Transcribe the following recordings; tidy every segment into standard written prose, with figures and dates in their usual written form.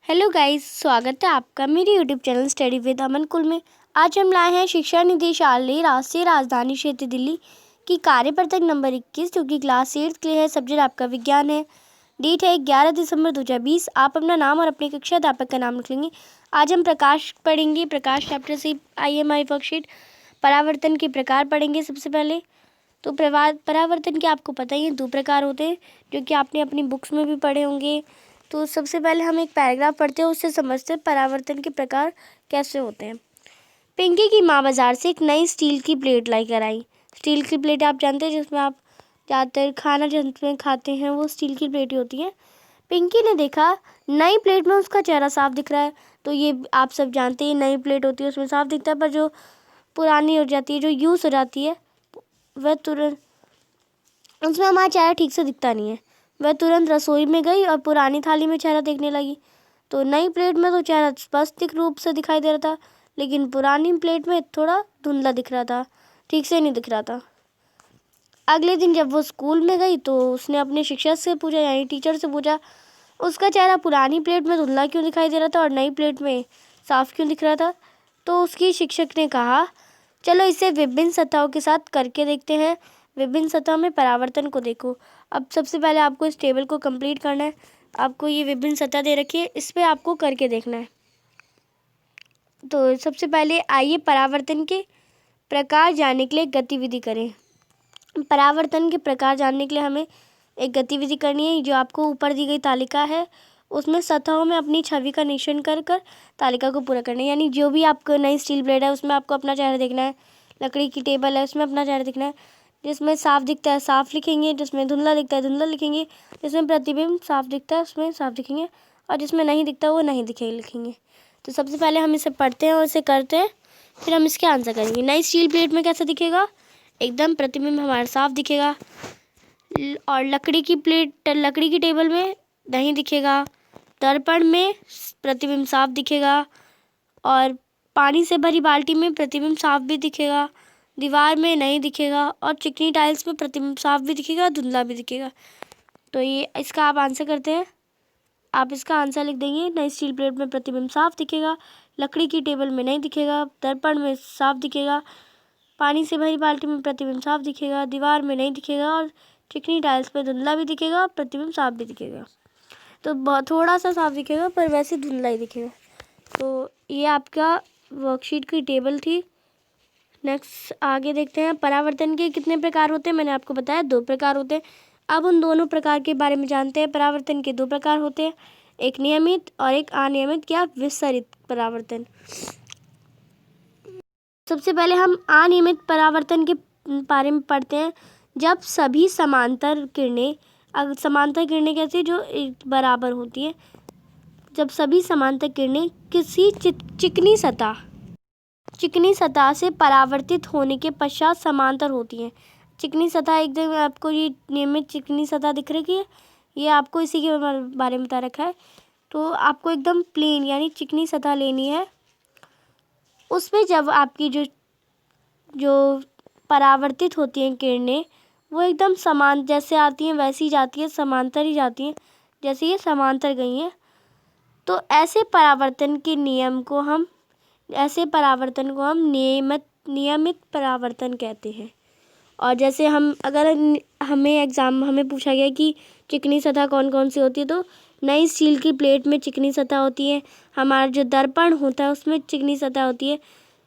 Hello guys, स्वागत है आपका मेरे यूट्यूब चैनल स्टडी विद अमन कुल में। आज हम लाए हैं शिक्षा निदेशालय राष्ट्रीय राजधानी क्षेत्र दिल्ली की कार्यपत्रक नंबर 21 जो कि क्लास 8 के लिए है। सब्जेक्ट आपका विज्ञान है। डेट है 11 दिसंबर 2020। आप अपना नाम और अपने कक्षा अध्यापक का नाम लिख लेंगे। आज हम प्रकाश पढ़ेंगे। प्रकाश चैप्टर से IMI वर्कशीट परावर्तन के प्रकार पढ़ेंगे। सबसे पहले तो परावर्तन के आपको पता ही है 2 प्रकार होते हैं जो कि आपने अपनी बुक्स में भी पढ़े होंगे। तो सबसे पहले हम एक पैराग्राफ पढ़ते हैं, उससे समझते हैं परावर्तन के प्रकार कैसे होते हैं। पिंकी की माँ बाजार से एक नई स्टील की प्लेट लाई कर आई। स्टील की प्लेट आप जानते हैं जिसमें आप ज़्यादातर खाना जिसमें खाते हैं वो स्टील की प्लेट ही होती है। पिंकी ने देखा नई प्लेट में उसका चेहरा साफ दिख रहा है। तो ये आप सब जानते हैं नई प्लेट होती है उसमें साफ दिखता है, पर जो पुरानी हो जाती है जो यूज़ हो जाती है वह तुरंत उसमें हमारा चेहरा ठीक से दिखता नहीं है। वह तुरंत रसोई में गई और पुरानी थाली में चेहरा देखने लगी। तो नई प्लेट में तो चेहरा स्पष्ट रूप से दिखाई दे रहा था, लेकिन पुरानी प्लेट में थोड़ा धुंधला दिख रहा था, ठीक से नहीं दिख रहा था। अगले दिन जब वो स्कूल में गई तो उसने अपने शिक्षक से पूछा, यानी टीचर से पूछा, उसका चेहरा पुरानी प्लेट में धुंधला क्यों दिखाई दे रहा था और नई प्लेट में साफ क्यों दिख रहा था। तो उसकी शिक्षक ने कहा, चलो इसे विभिन्न सतहों के साथ करके देखते हैं। विभिन्न सतह में परावर्तन को देखो। अब सबसे पहले आपको इस टेबल को कंप्लीट करना है। आपको ये विभिन्न सतह दे रखी है, इस पर आपको करके देखना है। तो सबसे पहले आइए परावर्तन के प्रकार जानने के लिए गतिविधि करें। परावर्तन के प्रकार जानने के लिए हमें एक गतिविधि करनी है। जो आपको ऊपर दी गई तालिका है उसमें सतहों में अपनी छवि का निरीक्षण कर कर तालिका को पूरा करना है। यानी जो भी आपको नई स्टील प्लेट है उसमें आपको अपना चेहरा देखना है। लकड़ी की टेबल है उसमें अपना चेहरा दिखना है। जिसमें साफ दिखता है साफ लिखेंगे, जिसमें धुंधला दिखता है धुंधला लिखेंगे, जिसमें प्रतिबिंब साफ दिखता है उसमें साफ लिखेंगे, और जिसमें नहीं दिखता वो नहीं दिखे लिखेंगे। तो सबसे पहले हम इसे पढ़ते हैं और इसे करते हैं, फिर हम इसके आंसर करेंगे। नई स्टील प्लेट में कैसा दिखेगा, एकदम प्रतिबिंब हमारा साफ दिखेगा। और लकड़ी की टेबल में नहीं दिखेगा। दर्पण में प्रतिबिंब साफ दिखेगा और पानी से भरी बाल्टी में प्रतिबिंब साफ भी दिखेगा। दीवार में नहीं दिखेगा और चिकनी टाइल्स में प्रतिबिंब साफ भी दिखेगा, धुंधला भी दिखेगा। तो ये इसका आप आंसर करते हैं। आप इसका आंसर लिख देंगे। नई स्टील प्लेट में प्रतिबिंब साफ दिखेगा, लकड़ी की टेबल में नहीं दिखेगा, दर्पण में साफ दिखेगा, पानी से भरी बाल्टी में प्रतिबिंब साफ दिखेगा, दीवार में नहीं दिखेगा और चिकनी टाइल्स पे धुंधला भी दिखेगा और प्रतिबिंब साफ भी दिखेगा। तो बहुत थोड़ा सा साफ दिखेगा पर वैसे धुंधला ही दिखेगा। तो ये आपका वर्कशीट की टेबल थी। नेक्स्ट आगे देखते हैं। परावर्तन के कितने प्रकार होते हैं, मैंने आपको बताया 2 प्रकार होते हैं। अब उन दोनों प्रकार के बारे में जानते हैं। परावर्तन के 2 प्रकार होते हैं, एक नियमित और एक अनियमित या विसरित परावर्तन। सबसे पहले हम अनियमित परावर्तन के बारे में पढ़ते हैं। जब सभी समांतर किरणें कैसे जो बराबर होती है, जब सभी समांतर किरणें किसी चिकनी सतह से परावर्तित होने के पश्चात समांतर होती हैं। चिकनी सतह एकदम आपको ये नियमित चिकनी सतह दिख रही है, ये आपको इसी के बारे में बता रखा है। तो आपको एकदम प्लेन यानी चिकनी सतह लेनी है। उसमें जब आपकी जो परावर्तित होती हैं किरणें वो एकदम समान जैसे आती हैं वैसी जाती है, समांतर ही जाती हैं जैसे ये समांतर गई हैं। तो ऐसे परावर्तन को हम नियमित परावर्तन कहते हैं। और जैसे अगर हमें पूछा गया कि चिकनी सतह कौन कौन सी होती है, तो नई स्टील की प्लेट में चिकनी सतह होती है। हमारा जो दर्पण होता है उसमें चिकनी सतह होती है।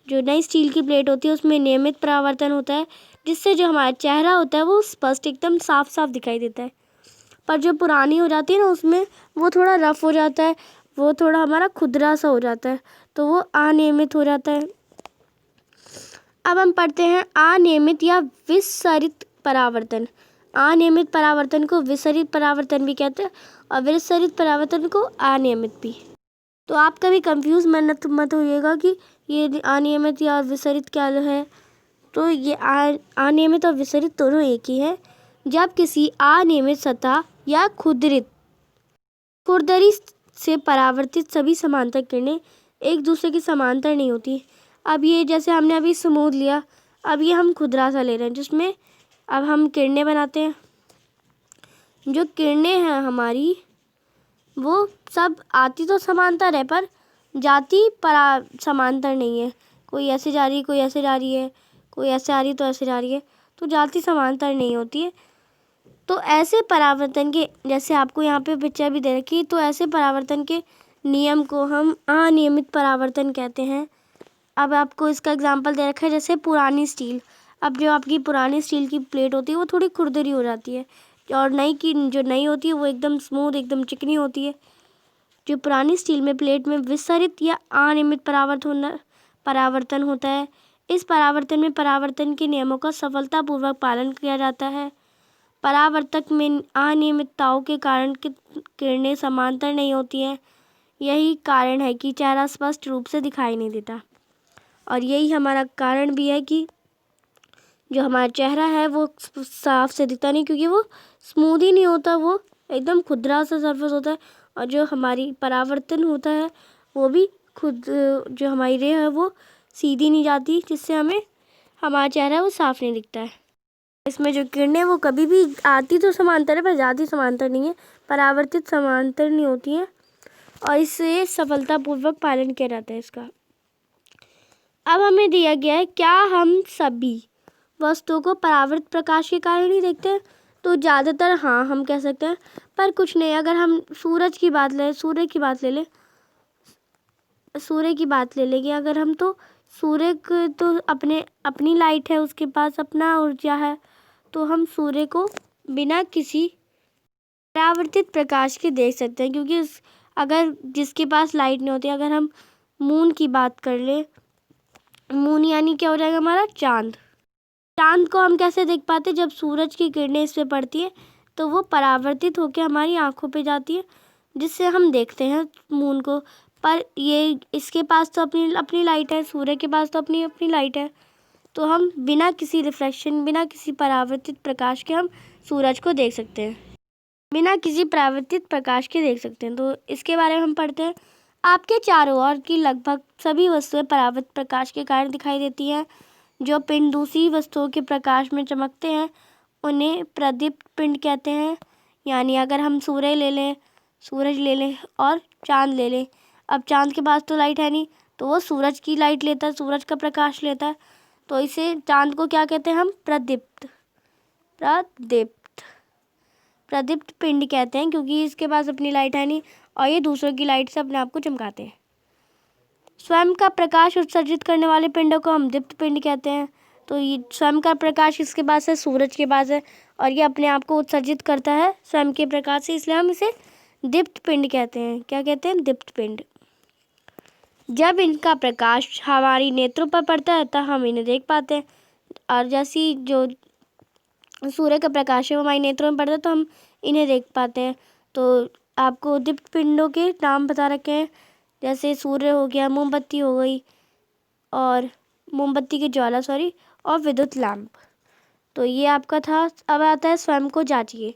जो नई स्टील की प्लेट होती है उसमें नियमित परावर्तन होता है, जिससे जो हमारा चेहरा होता है वो स्पष्ट एकदम साफ साफ दिखाई देता है। पर जो पुरानी हो जाती है ना उसमें वो थोड़ा रफ हो जाता है, वो थोड़ा हमारा खुरदरा सा हो जाता है, तो वो अनियमित हो जाता है। अब हम पढ़ते हैं अनियमित या विसरित परावर्तन। अनियमित परावर्तन को विसरित परावर्तन भी कहते हैं और विसरित परावर्तन को अनियमित भी। तो आप कभी कंफ्यूज मत होइएगा कि ये अनियमित या विसरित क्या है। तो ये अनियमित और विसरित दोनों एक ही है। जब किसी अनियमित सतह या खुरदरी से परावर्तित सभी समांतर किरणें एक दूसरे की समांतर नहीं होती। अब ये जैसे हमने अभी स्मूथ लिया, अब ये हम खुरदरा सा ले रहे हैं जिसमें अब हम किरणें बनाते हैं। जो किरणें हैं हमारी वो सब आती तो समांतर है पर जाती समांतर नहीं है। कोई ऐसे जा रही है, कोई ऐसे जा रही है, कोई ऐसे आ रही है तो ऐसे जा रही है, तो जाती समांतर नहीं होती है। तो ऐसे परावर्तन के, जैसे आपको यहाँ पे पिक्चर भी दे रखी, तो ऐसे परावर्तन के नियम को हम अनियमित परावर्तन कहते हैं। अब आपको इसका एग्जांपल दे रखा है, जैसे पुरानी स्टील। अब जो आपकी पुरानी स्टील की प्लेट होती है वो थोड़ी खुरदरी हो जाती है, और नई की जो नई होती है वो एकदम स्मूथ, एकदम चिकनी होती है। जो पुरानी स्टील में प्लेट में विसरित या अनियमित परावर्तन होता है। इस परावर्तन में परावर्तन के नियमों का सफलतापूर्वक पालन किया जाता है। परावर्तक में अनियमितताओं के कारण किरणें समांतर नहीं होती हैं। यही कारण है कि चेहरा स्पष्ट रूप से दिखाई नहीं देता, और यही हमारा कारण भी है कि जो हमारा चेहरा है वो साफ से दिखता नहीं, क्योंकि वो स्मूथ ही नहीं होता, वो एकदम खुरदरा सा सरफेस होता है। और जो हमारी परावर्तन होता है वो भी खुद, जो हमारी रे है वो सीधी नहीं जाती, जिससे हमें हमारा चेहरा है वो साफ नहीं दिखता है। इसमें जो किरणें वो कभी भी आती तो समांतर है पर जाती समांतर नहीं है, परावर्तित समांतर नहीं होती है, और इससे सफलतापूर्वक पालन किया जाता है इसका। अब हमें दिया गया है, क्या हम सभी वस्तुओं को परावर्तित प्रकाश के कारण ही देखते हैं? तो ज़्यादातर हाँ हम कह सकते हैं, पर कुछ नहीं। अगर हम सूरज की बात ले, सूर्य की बात ले लेंगे अगर हम, तो सूर्य तो अपनी लाइट है, उसके पास अपना ऊर्जा है, तो हम सूर्य को बिना किसी परावर्तित प्रकाश के देख सकते हैं। क्योंकि अगर जिसके पास लाइट नहीं होती, अगर हम मून की बात कर ले, मून यानी क्या हो जाएगा हमारा चांद। चांद को हम कैसे देख पाते? जब सूरज की किरणें इस पे पड़ती है तो वो परावर्तित होकर हमारी आंखों पे जाती है, जिससे हम देखते हैं मून को। पर ये इसके पास तो अपनी अपनी लाइट है, सूर्य के पास तो अपनी अपनी लाइट है, तो हम बिना किसी रिफ्लेक्शन, बिना किसी परावर्तित प्रकाश के हम सूरज को देख सकते हैं, बिना किसी परावर्तित प्रकाश के देख सकते हैं। तो इसके बारे में हम पढ़ते हैं। आपके चारों ओर की लगभग सभी वस्तुएं परावर्तित प्रकाश के कारण दिखाई देती हैं। जो पिंड दूसरी वस्तुओं के प्रकाश में चमकते हैं उन्हें प्रदीप्त पिंड कहते हैं। यानी अगर हम सूरज ले लें और चांद ले लें। अब चांद के पास तो लाइट है नहीं, तो वो सूरज की लाइट लेता है, सूरज का प्रकाश लेता है, तो इसे चांद को क्या कहते हैं हम? प्रदीप्त पिंड कहते हैं, क्योंकि इसके पास अपनी लाइट है नहीं और ये दूसरों की लाइट से अपने आप को चमकाते हैं। स्वयं का प्रकाश उत्सर्जित करने वाले पिंडों को हम दीप्त पिंड कहते हैं। तो ये स्वयं का प्रकाश इसके पास है, सूरज के पास है, और ये अपने आप को उत्सर्जित करता है स्वयं के प्रकाश से, इसलिए हम इसे दीप्त पिंड कहते हैं। क्या कहते हैं? दीप्त पिंड। जब इनका प्रकाश हमारी नेत्रों पर पड़ता है तब हम इन्हें देख पाते हैं, और जैसी जो सूर्य का प्रकाश है वो हमारी नेत्रों में पड़ता है तो हम इन्हें देख पाते हैं। तो आपको दीप्त पिंडों के नाम बता रखे हैं, जैसे सूर्य हो गया, मोमबत्ती हो गई, और मोमबत्ती की ज्वाला और विद्युत लैंप। तो ये आपका था। अब आता है स्वयं को जांचिए।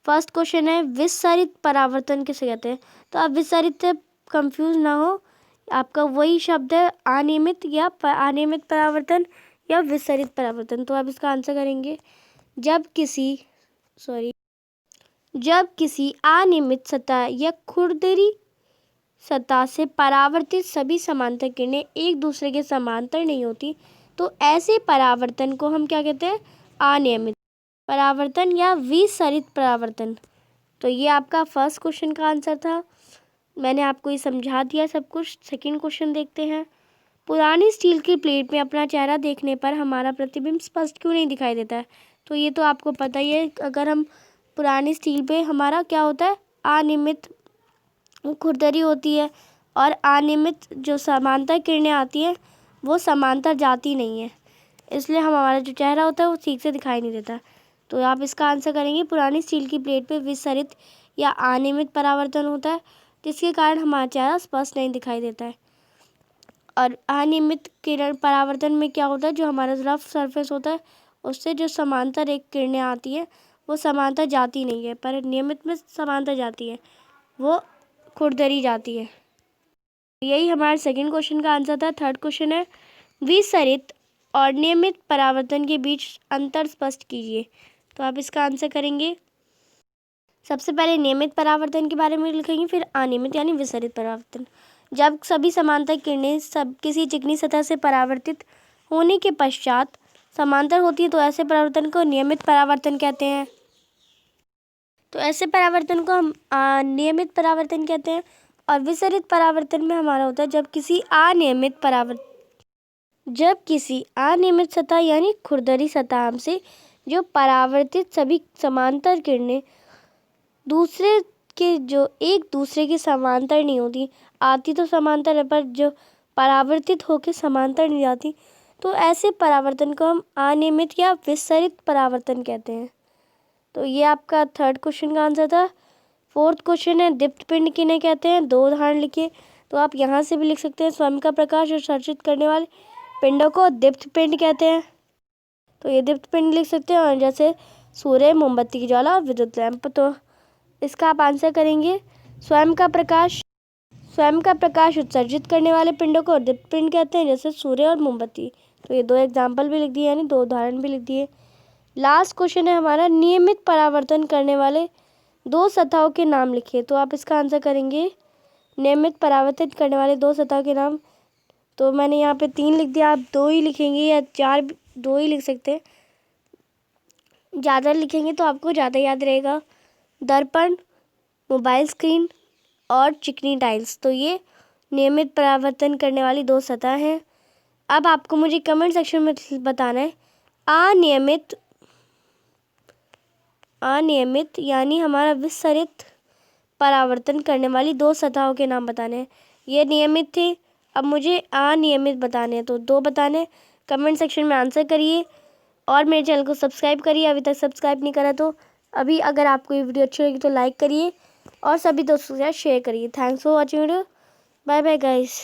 फर्स्ट क्वेश्चन है, विसरित परावर्तन किसे कहते हैं? तो आप विसरित से कंफ्यूज ना हो, आपका वही शब्द है अनियमित या अनियमित परावर्तन या विसरित परावर्तन। तो आप इसका आंसर करेंगे, जब किसी अनियमित सतह या खुरदरी सतह से परावर्तित सभी समांतर किरणें एक दूसरे के समांतर नहीं होती, तो ऐसे परावर्तन को हम क्या कहते हैं? अनियमित परावर्तन या विसरित परावर्तन। तो ये आपका फर्स्ट क्वेश्चन का आंसर था। मैंने आपको ये समझा दिया सब कुछ। सेकंड क्वेश्चन देखते हैं। पुरानी स्टील की प्लेट में अपना चेहरा देखने पर हमारा प्रतिबिंब स्पष्ट क्यों नहीं दिखाई देता है? तो ये तो आपको पता ही है, अगर हम पुरानी स्टील पे हमारा क्या होता है? अनियमित खुरदरी होती है, और अनियमित जो समांतर किरणें आती हैं वो समांतर जाती नहीं है, इसलिए हमारा जो चेहरा होता है वो ठीक से दिखाई नहीं देता। तो आप इसका आंसर करेंगे, पुरानी स्टील की प्लेट पे विसरित या अनियमित परावर्तन होता है, जिसके कारण हमारा चेहरा स्पष्ट नहीं दिखाई देता है। और अनियमित किरण परावर्तन में क्या होता है? जो हमारा रफ सरफेस होता है उससे जो समांतर एक किरणें आती हैं वो समांतर जाती नहीं है, पर नियमित में समांतर जाती है, वो खुरदरी जाती है। यही हमारे सेकंड क्वेश्चन का आंसर था। थर्ड क्वेश्चन है, विसरित और नियमित परावर्तन के बीच अंतर स्पष्ट कीजिए। तो आप इसका आंसर करेंगे, सबसे पहले नियमित परावर्तन के बारे में लिखेंगे, फिर अनियमित यानी विसरित परावर्तन। जब सभी समांतर किरणें सब किसी चिकनी सतह से परावर्तित होने के पश्चात समांतर होती है तो ऐसे परावर्तन को नियमित परावर्तन कहते हैं। तो ऐसे परावर्तन को हम नियमित परावर्तन कहते हैं। और विसरित परावर्तन में हमारा होता है जब किसी अनियमित सतह यानी खुरदरी सतह से जो परावर्तित सभी समांतर किरणें एक दूसरे के समांतर नहीं होती, आती तो समांतर है पर जो परावर्तित होकर समांतर नहीं जाती, तो ऐसे परावर्तन को हम अनियमित या विसरित परावर्तन कहते हैं। तो ये आपका थर्ड क्वेश्चन का आंसर था। फोर्थ क्वेश्चन है दीप्त पिंड किन्हें कहते हैं, 2 उदाहरण लिखिए। तो आप यहाँ से भी लिख सकते हैं, स्वयं का प्रकाश उत्सर्जित करने वाले पिंडों को दीप्त पिंड कहते हैं। तो ये दीप्त पिंड लिख सकते हैं, और जैसे सूर्य, मोमबत्ती की ज्वाला, विद्युत लैंप। तो इसका आप आंसर करेंगे स्वयं का प्रकाश उत्सर्जित करने वाले पिंडों को दीप्त पिंड कहते हैं, जैसे सूर्य और मोमबत्ती। तो ये 2 एग्जाम्पल भी लिख दिए, यानी 2 उदाहरण भी लिख दिए। लास्ट क्वेश्चन है हमारा नियमित परावर्तन करने वाले 2 सतहों के नाम लिखिए। तो आप इसका आंसर करेंगे नियमित परावर्तित करने वाले 2 सतहों के नाम। तो मैंने यहाँ पे 3 लिख दिया, आप 2 ही लिखेंगे या 4, 2 ही लिख सकते हैं। ज़्यादा लिखेंगे तो आपको ज़्यादा याद रहेगा। दर्पण, मोबाइल स्क्रीन और चिकनी टाइल्स। तो ये नियमित परावर्तन करने वाली 2 सतह हैं। अब आपको मुझे कमेंट सेक्शन में बताना है अनियमित यानी हमारा विसरित परावर्तन करने वाली 2 सतहों के नाम बताने हैं। ये नियमित थे, अब मुझे अनियमित बताने हैं, तो 2 बताने। कमेंट सेक्शन में आंसर करिए और मेरे चैनल को सब्सक्राइब करिए, अभी तक सब्सक्राइब नहीं करा तो अभी। अगर आपको ये वीडियो अच्छी लगी तो लाइक करिए और सभी दोस्तों के साथ शेयर करिए। Thanks for watching video. Bye bye guys.